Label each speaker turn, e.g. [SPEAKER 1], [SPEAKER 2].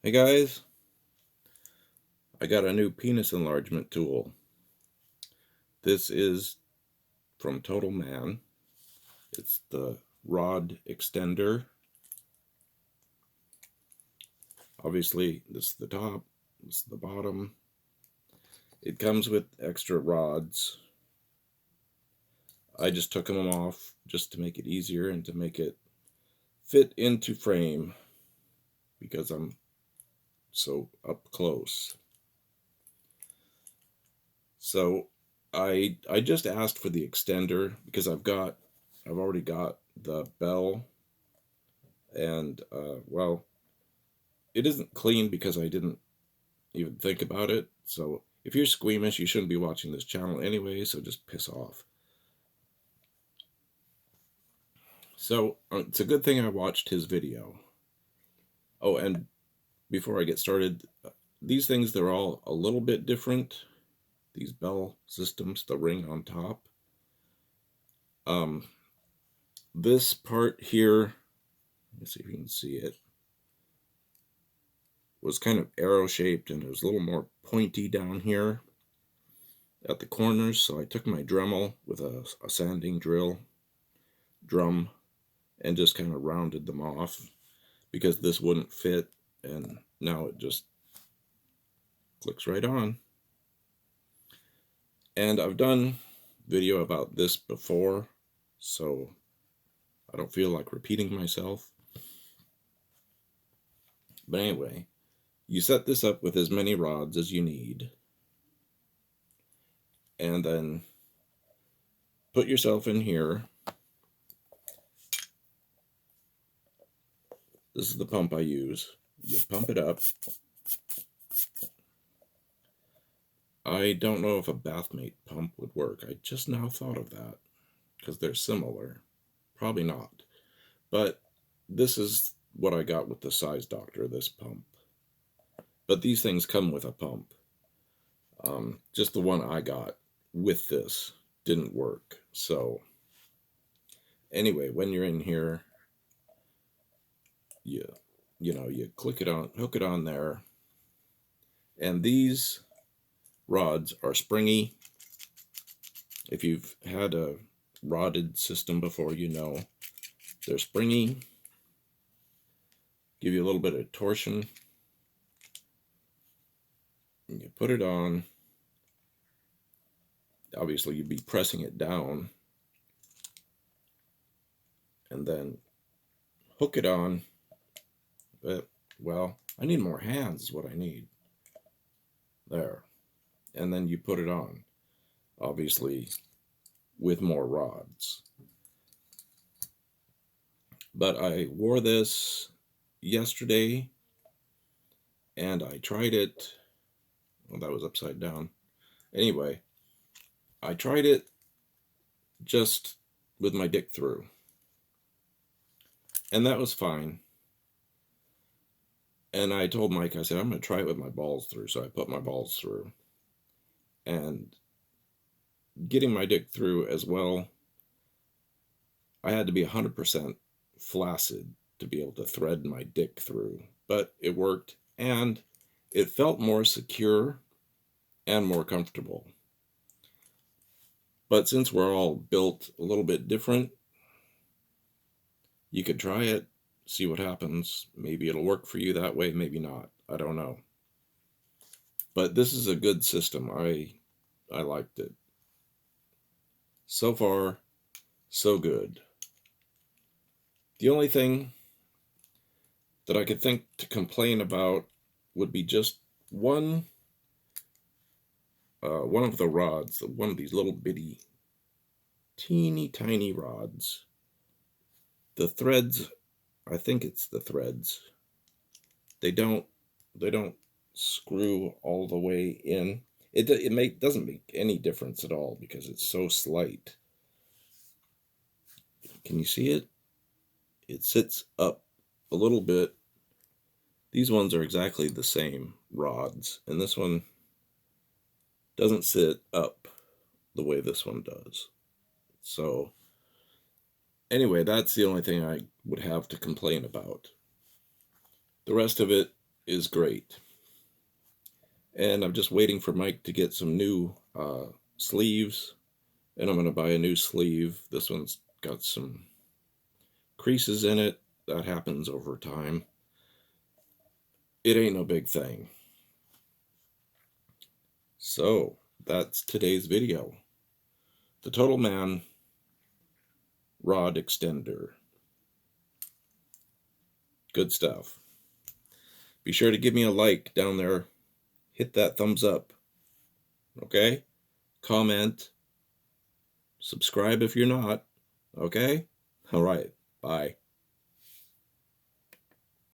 [SPEAKER 1] Hey guys, I got a new penis enlargement tool. This is from Total Man. It's the rod extender. Obviously, this is the top, this is the bottom. It comes with extra rods. I just took them off just to make it easier and to make it fit into frame because I'm so up close. So I just asked for the extender because I've already got the bell, and well, it isn't clean because I didn't even think about it. So if you're squeamish, you shouldn't be watching this channel anyway, so just piss off. So it's a good thing I watched his video. Oh, and before I get started, these things, they're all a little bit different. These bell systems, the ring on top. This part here, let's see if you can see it, was kind of arrow shaped, and it was a little more pointy down here at the corners. So I took my Dremel with a sanding drum and just kind of rounded them off because this wouldn't fit, and now it just clicks right on. And I've done video about this before, so I don't feel like repeating myself. But anyway, you set this up with as many rods as you need, and then put yourself in here. This is the pump I use. You pump it up. I don't know if a Bathmate pump would work. I just now thought of that because they're similar. Probably not. But this is what I got with the Size Doctor, this pump. But these things come with a pump. Just the one I got with this didn't work. So anyway, when you're in here, you click it on, hook it on there. And these rods are springy. If you've had a rodded system before, you know they're springy. Give you a little bit of torsion. And you put it on. Obviously, you'd be pressing it down. And then hook it on. But, well, I need more hands is what I need. There. And then you put it on. Obviously, with more rods. But I wore this yesterday, and I tried it. Well, that was upside down. Anyway, I tried it just with my dick through, and that was fine. And I told Mike, I said, I'm going to try it with my balls through. So I put my balls through, and getting my dick through as well, I had to be 100% flaccid to be able to thread my dick through, but it worked, and it felt more secure and more comfortable. But since we're all built a little bit different, you could try it, see what happens. Maybe it'll work for you that way, maybe not. I don't know. But this is a good system. I liked it. So far, so good. The only thing that I could think to complain about would be just one of the rods, one of these little bitty, teeny tiny rods. The threads, I think it's the threads. They don't screw all the way in. It doesn't make any difference at all because it's so slight. Can you see it? It sits up a little bit. These ones are exactly the same rods, and this one doesn't sit up the way this one does. So anyway, that's the only thing I would have to complain about. The rest of it is great. And I'm just waiting for Mike to get some new sleeves, and I'm going to buy a new sleeve. This one's got some creases in it. That happens over time. It ain't no big thing. So that's today's video. The Total Man rod extender. Good stuff. Be sure to give me a like down there. Hit that thumbs up. Okay? Comment. Subscribe if you're not. Okay? All right. Bye.